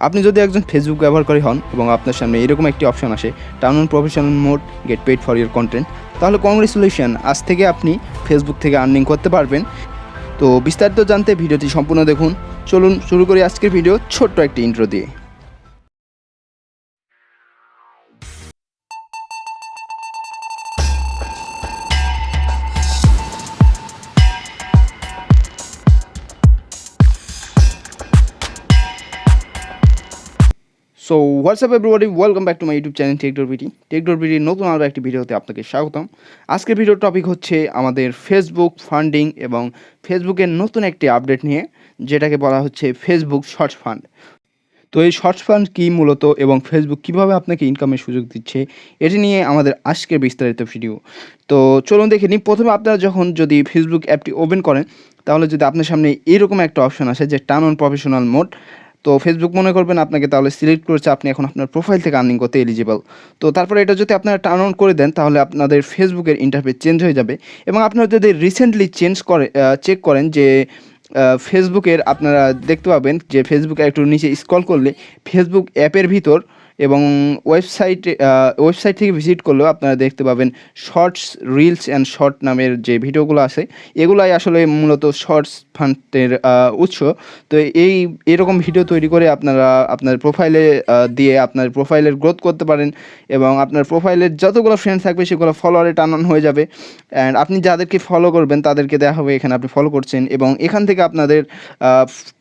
আপনি যদি একজন ফেসবুক ব্যবহারকারী হন এবং আপনার সামনে এরকম একটি অপশন আসে, turn on professional mode, gate paid for your content, তাহলে কংগ্রেচুলেশন, আজ থেকে আপনি ফেসবুক থেকে আর্নিং করতে পারবেন। তো বিস্তারিত জানতে ভিডিওটি সম্পূর্ণ দেখুন। চলুন শুরু করি আজকের ভিডিও ছোট্ট একটি ইন্ট্রো দিয়ে। So what's up everybody, welcome back to my YouTube channel Tech BD নতুন আরও একটি ভিডিওতে আপনাকে স্বাগতম। আজকের ভিডিওর টপিক হচ্ছে আমাদের ফেসবুক ফান্ডিং এবং ফেসবুকের নতুন একটি আপডেট নিয়ে, যেটাকে বলা হচ্ছে ফেসবুক শর্টস ফান্ড। তো এই শর্টস ফান্ড কী মূলত এবং ফেসবুক কীভাবে আপনাকে ইনকামের সুযোগ দিচ্ছে, এটি নিয়ে আমাদের আজকের বিস্তারিত ভিডিও। তো চলুন দেখে নিই। প্রথমে আপনারা যদি ফেসবুক অ্যাপটি ওপেন করেন, তাহলে যদি আপনার সামনে এরকম একটা অপশন আসে যে টার্ন অন প্রফেশনাল মোড, তো ফেসবুক মনে করবেন আপনাকে তাহলে সিলেক্ট করেছে আপনি এখন আপনার প্রোফাইল থেকে আর্নিং করতে এলিজিবল। তো তারপরে এটা যদি আপনারা টার্ন অন করে দেন, তাহলে আপনাদের ফেসবুকের ইন্টারফেস চেঞ্জ হয়ে যাবে। এবং আপনারা যদি রিসেন্টলি চেক করেন যে ফেসবুকের, আপনারা দেখতে পাবেন যে ফেসবুকে একটু নিচে স্ক্রল করলে ফেসবুক অ্যাপের ভিতর এবং ওয়েবসাইট থেকে ভিজিট করলেও আপনারা দেখতে পাবেন শর্টস, রিলস অ্যান্ড শর্ট নামের যে ভিডিওগুলো আছে, এগুলাই আসলে মূলত শর্টস ফান্ডের উৎস। তো এরকম ভিডিও তৈরি করে আপনারা আপনার প্রোফাইলে দিয়ে আপনার প্রোফাইলের গ্রোথ করতে পারেন এবং আপনার প্রোফাইলের যতগুলো ফ্রেন্ডস থাকবে সেগুলো ফলোয়ারে টার্ন অন হয়ে যাবে। অ্যান্ড আপনি যাদেরকে ফলো করবেন তাদেরকে দেখা হবে এখানে আপনি ফলো করছেন, এবং এখান থেকে আপনাদের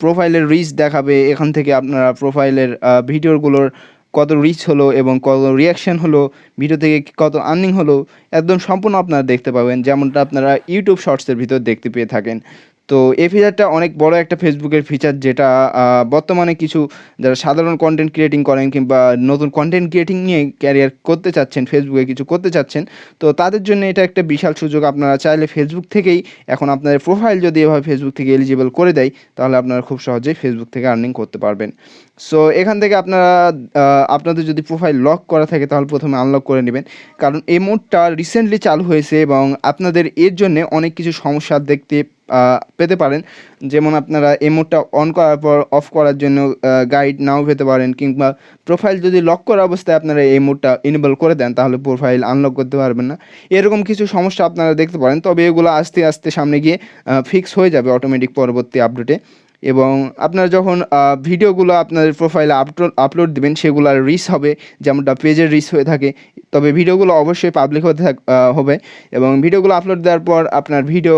প্রোফাইলের রিচ দেখাবে। এখান থেকে আপনারা প্রোফাইলের ভিডিওগুলোর কত রিচ হলো এবং কত রিয়াকশান হলো, ভিডিও থেকে কত আর্নিং হলো, একদম সম্পূর্ণ আপনারা দেখতে পাবেন, যেমনটা আপনারা ইউটিউব শর্টসের ভিতর দেখতে পেয়ে থাকেন। তো এই ফিচারটা অনেক বড় একটা ফেসবুকের ফিচার, যেটা বর্তমানে কিছু যারা সাধারণ কন্টেন্ট ক্রিয়েটিং করেন কিংবা নতুন কন্টেন্ট ক্রিয়েটিং নিয়ে ক্যারিয়ার করতে চাচ্ছেন, ফেসবুকে কিছু করতে চাচ্ছেন, তো তাদের জন্য এটা একটা বিশাল সুযোগ। আপনারা চাইলে ফেসবুক থেকেই এখন আপনাদের প্রোফাইল যদি এভাবে ফেসবুক থেকে এলিজিবল করে দেয়, তাহলে আপনারা খুব সহজেই ফেসবুক থেকে আর্নিং করতে পারবেন। সো এখান থেকে আপনাদের যদি প্রোফাইল লক করা থাকে, তাহলে প্রথমে আনলক করে নেবেন, কারণ এই মোডটা রিসেন্টলি চালু হয়েছে এবং আপনাদের এর জন্য অনেক কিছু সমস্যা দেখতে পেতে পারেন। যেমন আপনারা এই মোডটা অন করার পর অফ করার জন্য গাইড নাও পেতে পারেন, কিংবা প্রোফাইল যদি লক করা অবস্থায় আপনারা এই মোডটা ইনেবল করে দেন, তাহলে প্রোফাইল আনলক করতে পারবেন না। এরকম কিছু সমস্যা আপনারা দেখতে পারেন, তবে এগুলো আস্তে আস্তে সামনে গিয়ে ফিক্স হয়ে যাবে অটোমেটিক পরবর্তী আপডেটে। এবং আপনারা যখন ভিডিওগুলো আপনাদের প্রোফাইলে আপলোড দেবেন, সেগুলোর রিচ হবে যেমনটা পেজের রিচ হয়ে থাকে, তবে ভিডিওগুলো অবশ্যই পাবলিক হতে হবে। এবং ভিডিওগুলো আপলোড দেওয়ার পর আপনার ভিডিও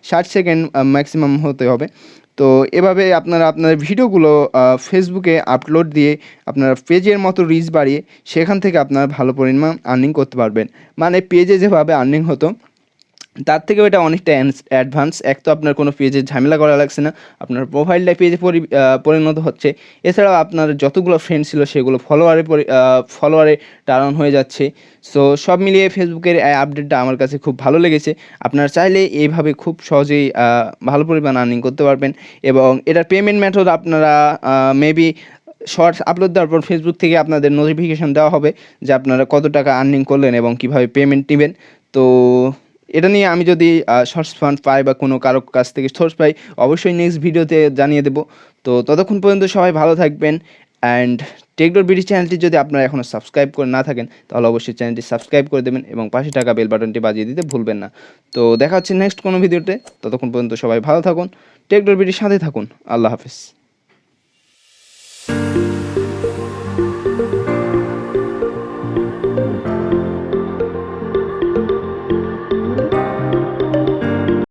60 সেকেন্ড ম্যাক্সিমাম হতে হবে। তো এভাবে আপনারা আপনার ভিডিওগুলো ফেসবুকে আপলোড দিয়ে আপনার পেজের মতো রিচ বাড়িয়ে সেখান থেকে আপনারা ভালো পরিমাণ আর্নিং করতে পারবেন। মানে পেজে যেভাবে আর্নিং হতো তার থেকেও এটা অনেকটা অ্যাডভান্স। এক তো আপনার কোনো পেজে ঝামেলা করা লাগছে না, আপনার প্রোফাইলটা পেজে পরিণত হচ্ছে। এছাড়াও আপনার যতগুলো ফ্রেন্ড ছিল সেগুলো ফলোয়ারে টার্ন অন হয়ে যাচ্ছে। সো সব মিলিয়ে ফেসবুকের আপডেটটা আমার কাছে খুব ভালো লেগেছে। আপনারা চাইলে এইভাবে খুব সহজেই ভালো পরিমাণ আর্নিং করতে পারবেন। এবং এটার পেমেন্ট মেথড আপনারা মেবি শর্টস আপলোড দেওয়ার পর ফেসবুক থেকে আপনাদের নোটিফিকেশন দেওয়া হবে যে আপনারা কত টাকা আর্নিং করলেন এবং কীভাবে পেমেন্ট নেবেন। তো এটা নিয়ে আমি যদি শর্টস ফান্ড পাই বা কোনো কারো কাছ থেকে সোর্স পাই, অবশ্যই নেক্সট ভিডিওতে জানিয়ে দেবো। তো ততক্ষণ পর্যন্ত সবাই ভালো থাকবেন। অ্যান্ড টেক.বিডি চ্যানেলটি যদি আপনারা এখনও সাবস্ক্রাইব করে না থাকেন, তাহলে অবশ্যই চ্যানেলটি সাবস্ক্রাইব করে দেবেন এবং পাশে থাকা বেল বাটনটি বাজিয়ে দিতে ভুলবেন না। তো দেখা হচ্ছে নেক্সট কোনো ভিডিওতে। ততক্ষণ পর্যন্ত সবাই ভালো থাকুন, টেক.বিডির সাথে থাকুন। আল্লাহ হাফেজ।